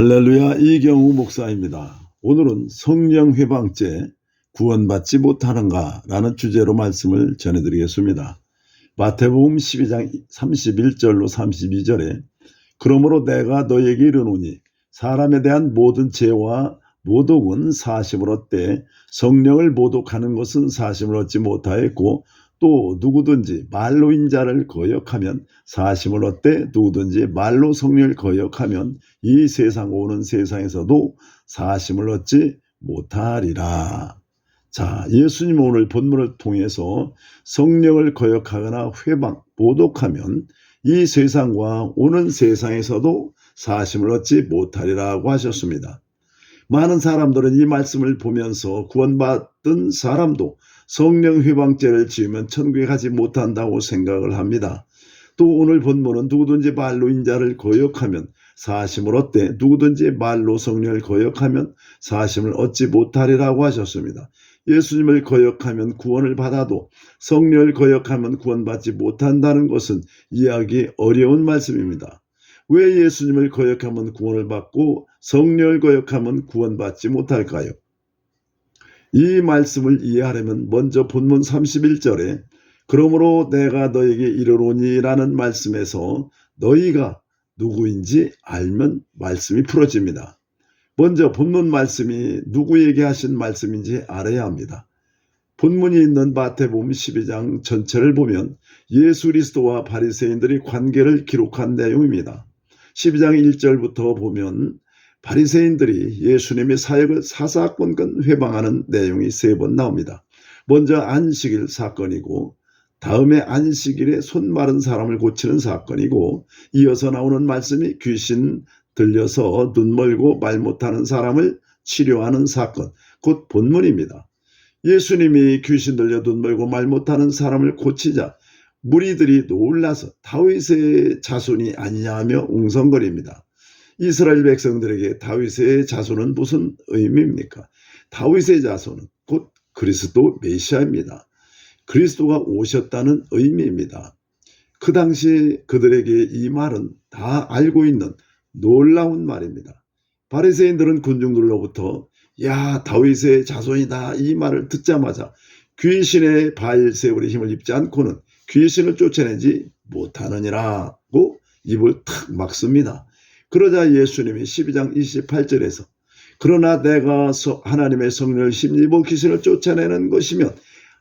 할렐루야, 이경우 목사입니다. 오늘은 성령 회방죄 구원받지 못하는가 라는 주제로 말씀을 전해드리겠습니다. 마태복음 12장 31절로 32절에 그러므로 내가 너에게 이르노니 사람에 대한 모든 죄와 모독은 사심을 얻되 성령을 모독하는 것은 사심을 얻지 못하였고 또 누구든지 말로 인자를 거역하면 사심을 얻되 누구든지 말로 성령을 거역하면 이 세상 오는 세상에서도 사심을 얻지 못하리라. 자, 예수님 오늘 본문을 통해서 성령을 거역하거나 회방, 모독하면 이 세상과 오는 세상에서도 사심을 얻지 못하리라고 하셨습니다. 많은 사람들은 이 말씀을 보면서 구원받은 사람도 성령 회방죄를 지으면 천국에 가지 못한다고 생각을 합니다. 또 오늘 본문은 누구든지 말로 인자를 거역하면 사심을 얻되 누구든지 말로 성령을 거역하면 사심을 얻지 못하리라고 하셨습니다. 예수님을 거역하면 구원을 받아도 성령을 거역하면 구원받지 못한다는 것은 이해하기 어려운 말씀입니다. 왜 예수님을 거역하면 구원을 받고 성령을 거역하면 구원받지 못할까요? 이 말씀을 이해하려면 먼저 본문 31절에 그러므로 내가 너에게 이르노니 라는 말씀에서 너희가 누구인지 알면 말씀이 풀어집니다. 먼저 본문 말씀이 누구에게 하신 말씀인지 알아야 합니다. 본문이 있는 마태복음 12장 전체를 보면 예수 그리스도와 바리새인들의 관계를 기록한 내용입니다. 12장 1절부터 보면 바리새인들이 예수님의 사역을 사사건건 회방하는 내용이 3번 나옵니다. 먼저 안식일 사건이고 다음에 안식일에 손 마른 사람을 고치는 사건이고 이어서 나오는 말씀이 귀신 들려서 눈 멀고 말 못하는 사람을 치료하는 사건, 곧 본문입니다. 예수님이 귀신 들려 눈 멀고 말 못하는 사람을 고치자 무리들이 놀라서 다윗의 자손이 아니냐며 웅성거립니다. 이스라엘 백성들에게 다윗의 자손은 무슨 의미입니까? 다윗의 자손은 곧 그리스도 메시아입니다. 그리스도가 오셨다는 의미입니다. 그 당시 그들에게 이 말은 다 알고 있는 놀라운 말입니다. 바리새인들은 군중들로부터 야, 다윗의 자손이다 이 말을 듣자마자 귀신의 바알세불의 힘을 입지 않고는 귀신을 쫓아내지 못하느니라고 입을 탁 막습니다. 그러자 예수님이 12장 28절에서 그러나 내가 하나님의 성령을 힘입어 귀신을 쫓아내는 것이면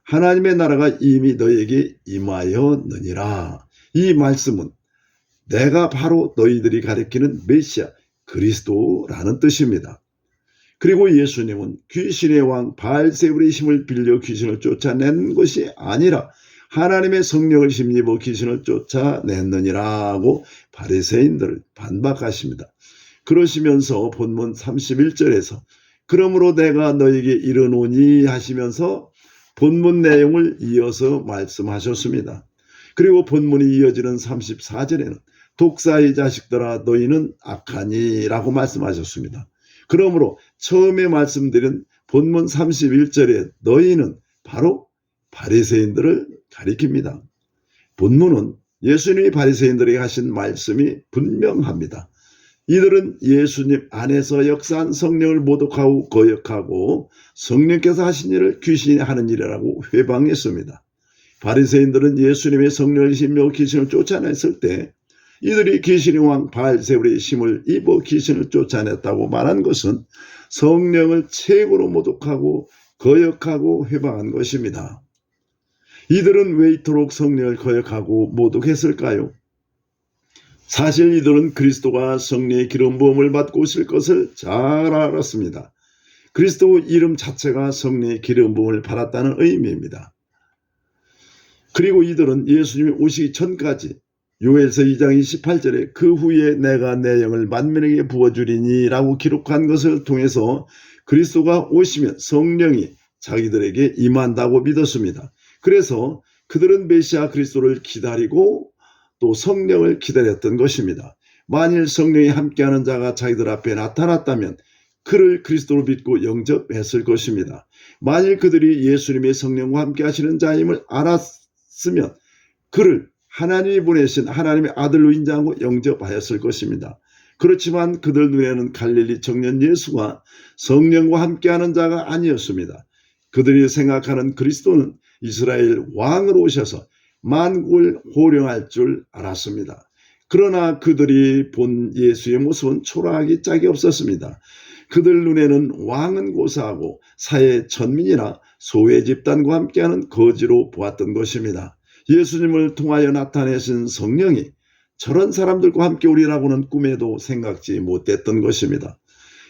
하나님의 나라가 이미 너에게 임하였느니라. 이 말씀은 내가 바로 너희들이 가리키는 메시아 그리스도라는 뜻입니다. 그리고 예수님은 귀신의 왕 바알세불의 힘을 빌려 귀신을 쫓아낸 것이 아니라 하나님의 성령을 힘입어 귀신을 쫓아냈느니라고 바리새인들을 반박하십니다. 그러시면서 본문 31절에서 그러므로 내가 너에게 이르노니 하시면서 본문 내용을 이어서 말씀하셨습니다. 그리고 본문이 이어지는 34절에는 독사의 자식들아 너희는 악하니 라고 말씀하셨습니다. 그러므로 처음에 말씀드린 본문 31절에 너희는 바로 바리새인들을 가리킵니다. 본문은 예수님이 바리새인들에게 하신 말씀이 분명합니다. 이들은 예수님 안에서 역사한 성령을 모독하고 거역하고 성령께서 하신 일을 귀신이 하는 일이라고 회방했습니다. 바리새인들은 예수님의 성령을 힘입어 귀신을 쫓아냈을 때 이들이 귀신의 왕 바알세불의 힘을 입어 귀신을 쫓아냈다고 말한 것은 성령을 최고로 모독하고 거역하고 회방한 것입니다. 이들은 왜 이토록 성령을 거역하고 모독했을까요? 사실 이들은 그리스도가 성령의 기름 부음을 받고 오실 것을 잘 알았습니다. 그리스도 이름 자체가 성령의 기름 부음을 받았다는 의미입니다. 그리고 이들은 예수님이 오시기 전까지 요엘서 2장 28절에 그 후에 내가 내 영을 만민에게 부어주리니 라고 기록한 것을 통해서 그리스도가 오시면 성령이 자기들에게 임한다고 믿었습니다. 그래서 그들은 메시아 그리스도를 기다리고 또 성령을 기다렸던 것입니다. 만일 성령이 함께하는 자가 자기들 앞에 나타났다면 그를 그리스도로 믿고 영접했을 것입니다. 만일 그들이 예수님의 성령과 함께 하시는 자임을 알았으면 그를 하나님이 보내신 하나님의 아들로 인정하고 영접하였을 것입니다. 그렇지만 그들 눈에는 갈릴리 청년 예수가 성령과 함께하는 자가 아니었습니다. 그들이 생각하는 그리스도는 이스라엘 왕으로 오셔서 만국을 호령할 줄 알았습니다. 그러나 그들이 본 예수의 모습은 초라하기 짝이 없었습니다. 그들 눈에는 왕은 고사하고 사회 천민이나 소외 집단과 함께하는 거지로 보았던 것입니다. 예수님을 통하여 나타내신 성령이 저런 사람들과 함께 우리라고는 꿈에도 생각지 못했던 것입니다.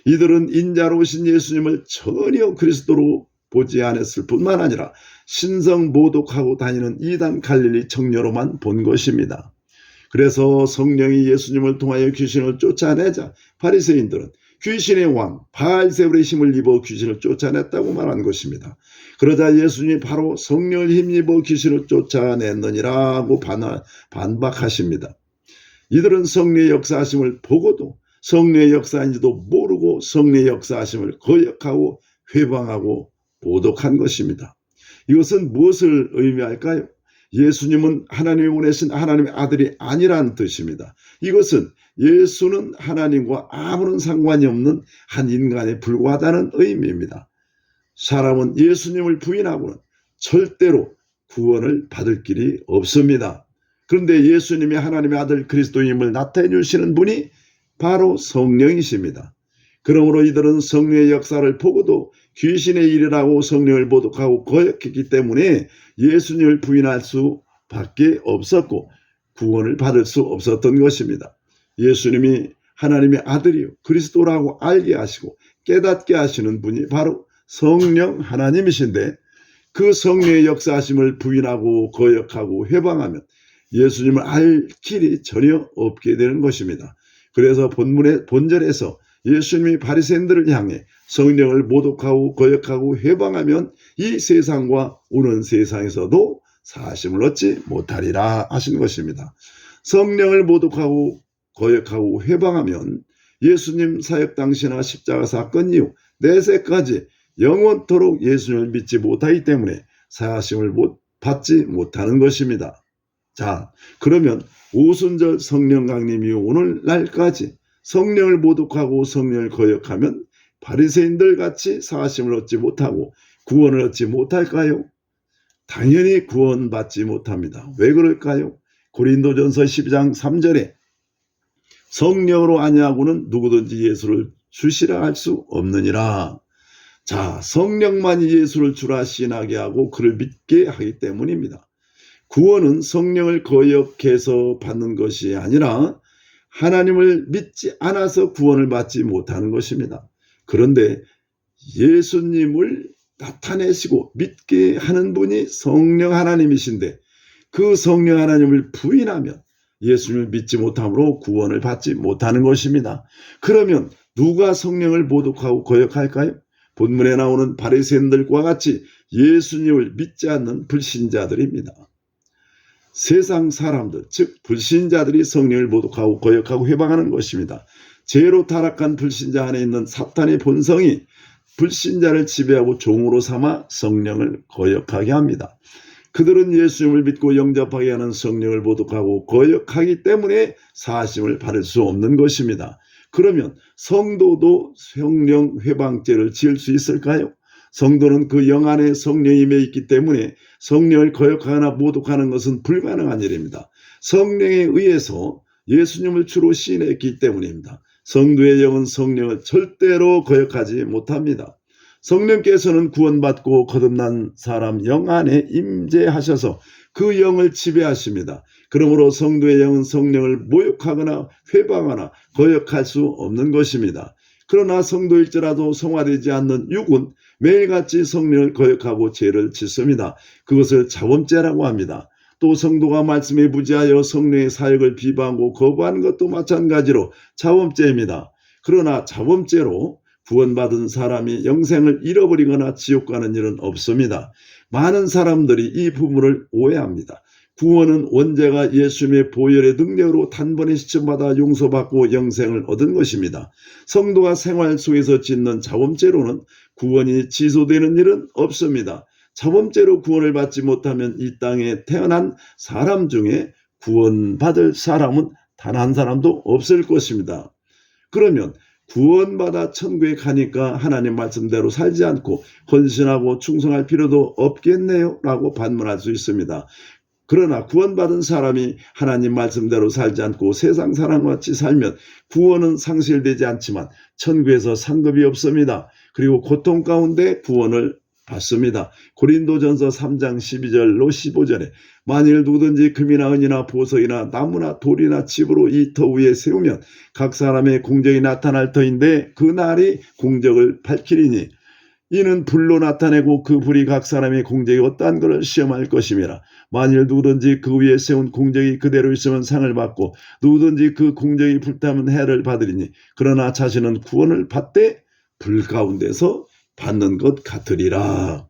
이들은 인자로 오신 예수님을 전혀 그리스도로 보지 않았을 뿐만 아니라 신성 모독하고 다니는 이단 갈릴리 청녀로만 본 것입니다. 그래서 성령이 예수님을 통하여 귀신을 쫓아내자 바리새인들은 귀신의 왕 바알세불의 힘을 입어 귀신을 쫓아냈다고 말한 것입니다. 그러자 예수님이 바로 성령을 힘입어 귀신을 쫓아냈느니라고 반박하십니다. 이들은 성령의 역사하심을 보고도 성령의 역사인지도 모르고 성령의 역사하심을 거역하고 회방하고 모독한 것입니다. 이것은 무엇을 의미할까요? 예수님은 하나님이 보내신 하나님의 아들이 아니라는 뜻입니다. 이것은 예수는 하나님과 아무런 상관이 없는 한 인간에 불과하다는 의미입니다. 사람은 예수님을 부인하고는 절대로 구원을 받을 길이 없습니다. 그런데 예수님이 하나님의 아들 그리스도임을 나타내 주시는 분이 바로 성령이십니다. 그러므로 이들은 성령의 역사를 보고도 귀신의 일이라고 성령을 모독하고 거역했기 때문에 예수님을 부인할 수밖에 없었고 구원을 받을 수 없었던 것입니다. 예수님이 하나님의 아들이요 그리스도라고 알게 하시고 깨닫게 하시는 분이 바로 성령 하나님이신데 그 성령의 역사하심을 부인하고 거역하고 회방하면 예수님을 알 길이 전혀 없게 되는 것입니다. 그래서 본절에서 예수님이 바리새인들을 향해 성령을 모독하고 거역하고 회방하면 이 세상과 오는 세상에서도 사심을 얻지 못하리라 하신 것입니다. 성령을 모독하고 거역하고 회방하면 예수님 사역 당시나 십자가 사건 이후 내세까지 영원토록 예수님을 믿지 못하기 때문에 사하심을 받지 못하는 것입니다. 자, 그러면 오순절 성령 강림 이후 오늘날까지 성령을 모독하고 성령을 거역하면 바리새인들 같이 사하심을 얻지 못하고 구원을 얻지 못할까요? 당연히 구원받지 못합니다. 왜 그럴까요? 고린도전서 12장 3절에 성령으로 아니하고는 누구든지 예수를 주시라 할 수 없느니라. 자, 성령만이 예수를 주라 신하게 하고 그를 믿게 하기 때문입니다. 구원은 성령을 거역해서 받는 것이 아니라 하나님을 믿지 않아서 구원을 받지 못하는 것입니다. 그런데 예수님을 나타내시고 믿게 하는 분이 성령 하나님이신데 그 성령 하나님을 부인하면 예수님을 믿지 못함으로 구원을 받지 못하는 것입니다. 그러면 누가 성령을 모독하고 거역할까요? 본문에 나오는 바리새인들과 같이 예수님을 믿지 않는 불신자들입니다. 세상 사람들, 즉 불신자들이 성령을 모독하고 거역하고 회방하는 것입니다. 죄로 타락한 불신자 안에 있는 사탄의 본성이 불신자를 지배하고 종으로 삼아 성령을 거역하게 합니다. 그들은 예수님을 믿고 영접하게 하는 성령을 모독하고 거역하기 때문에 사하심을 받을 수 없는 것입니다. 그러면 성도도 성령 회방죄를 지을 수 있을까요? 성도는 그 영 안에 성령이 임해 있기 때문에 성령을 거역하거나 모독하는 것은 불가능한 일입니다. 성령에 의해서 예수님을 주로 시인했기 때문입니다. 성도의 영은 성령을 절대로 거역하지 못합니다. 성령께서는 구원받고 거듭난 사람 영 안에 임재하셔서 그 영을 지배하십니다. 그러므로 성도의 영은 성령을 모욕하거나 회방하거나 거역할 수 없는 것입니다. 그러나 성도일지라도 성화되지 않는 육은 매일같이 성령을 거역하고 죄를 짓습니다. 그것을 자범죄라고 합니다. 또 성도가 말씀에 부지하여 성령의 사역을 비방하고 거부하는 것도 마찬가지로 자범죄입니다. 그러나 자범죄로 구원받은 사람이 영생을 잃어버리거나 지옥 가는 일은 없습니다. 많은 사람들이 이 부분을 오해합니다. 구원은 원죄가 예수님의 보혈의 능력으로 단번에 시침받아 용서받고 영생을 얻은 것입니다. 성도가 생활 속에서 짓는 자범죄로는 구원이 지소되는 일은 없습니다. 자범죄로 구원을 받지 못하면 이 땅에 태어난 사람 중에 구원받을 사람은 단 한 사람도 없을 것입니다. 그러면 구원받아 천국에 가니까 하나님 말씀대로 살지 않고 헌신하고 충성할 필요도 없겠네요? 라고 반문할 수 있습니다. 그러나 구원받은 사람이 하나님 말씀대로 살지 않고 세상 사람과 같이 살면 구원은 상실되지 않지만 천국에서 상급이 없습니다. 그리고 고통 가운데 구원을 받습니다. 고린도전서 3장 12절로 15절에 만일 누구든지 금이나 은이나 보석이나 나무나 돌이나 집으로 이 터 위에 세우면 각 사람의 공적이 나타날 터인데 그 날이 공적을 밝히리니 이는 불로 나타내고 그 불이 각 사람의 공적이 어떠한 것을 시험할 것임이라. 만일 누구든지 그 위에 세운 공적이 그대로 있으면 상을 받고 누구든지 그 공적이 불타면 해를 받으리니 그러나 자신은 구원을 받되 불 가운데서 받는 것 같으리라.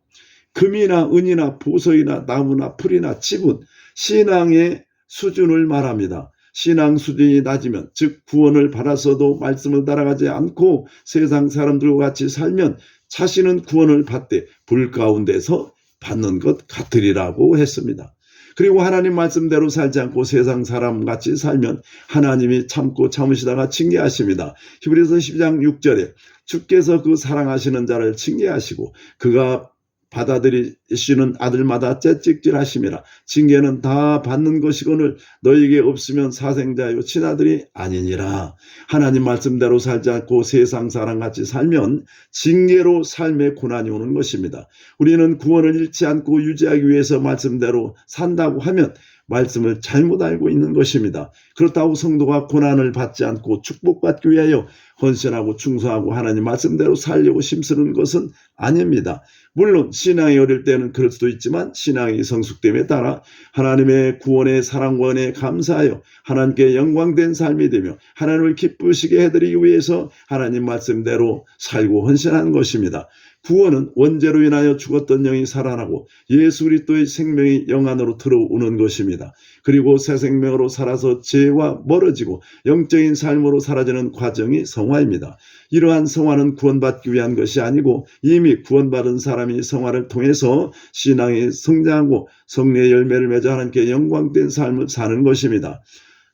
금이나 은이나 보석이나 나무나 풀이나 집은 신앙의 수준을 말합니다. 신앙 수준이 낮으면 즉 구원을 받았어도 말씀을 따라가지 않고 세상 사람들과 같이 살면 자신은 구원을 받되 불 가운데서 받는 것 같으리라고 했습니다. 그리고 하나님 말씀대로 살지 않고 세상 사람같이 살면 하나님이 참고 참으시다가 징계하십니다. 히브리서 12장 6절에 주께서 그 사랑하시는 자를 징계하시고 그가 받아들이시는 아들마다 째찍질하심이라. 징계는 다 받는 것이거늘 너에게 없으면 사생자요 친아들이 아니니라. 하나님 말씀대로 살지 않고 세상 사람같이 살면 징계로 삶의 고난이 오는 것입니다. 우리는 구원을 잃지 않고 유지하기 위해서 말씀대로 산다고 하면 말씀을 잘못 알고 있는 것입니다. 그렇다고 성도가 고난을 받지 않고 축복받기 위하여 헌신하고 충성하고 하나님 말씀대로 살려고 힘쓰는 것은 아닙니다. 물론 신앙이 어릴 때는 그럴 수도 있지만 신앙이 성숙됨에 따라 하나님의 구원의 사랑과 은혜에 감사하여 하나님께 영광된 삶이 되며 하나님을 기쁘시게 해드리기 위해서 하나님 말씀대로 살고 헌신하는 것입니다. 구원은 원죄로 인하여 죽었던 영이 살아나고 예수 그리스도의 생명이 영 안으로 들어오는 것입니다. 그리고 새 생명으로 살아서 죄와 멀어지고 영적인 삶으로 사라지는 과정이 성화입니다. 이러한 성화는 구원받기 위한 것이 아니고 이미 구원받은 사람이 성화를 통해서 신앙이 성장하고 성령의 열매를 맺어 하나님께 영광된 삶을 사는 것입니다.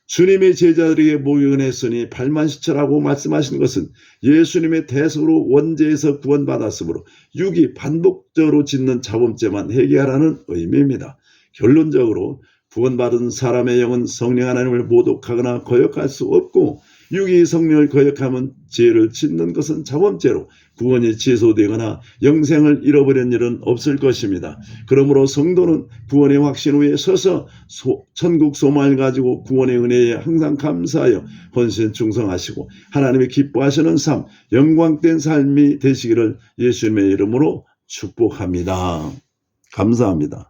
주님의 제자들에게 목욕을 했으니 발만 씻으라고 말씀하신 것은 예수님의 대속으로 원죄에서 구원받았으므로 육이 반복적으로 짓는 자범죄만 해결하라는 의미입니다. 결론적으로 구원받은 사람의 영은 성령 하나님을 모독하거나 거역할 수 없고 육이 성령을 거역하면 죄를 짓는 것은 자범죄로 구원이 취소되거나 영생을 잃어버린 일은 없을 것입니다. 그러므로 성도는 구원의 확신 위에 서서 천국 소망을 가지고 구원의 은혜에 항상 감사하여 헌신 충성하시고 하나님이 기뻐하시는 삶, 영광된 삶이 되시기를 예수님의 이름으로 축복합니다. 감사합니다.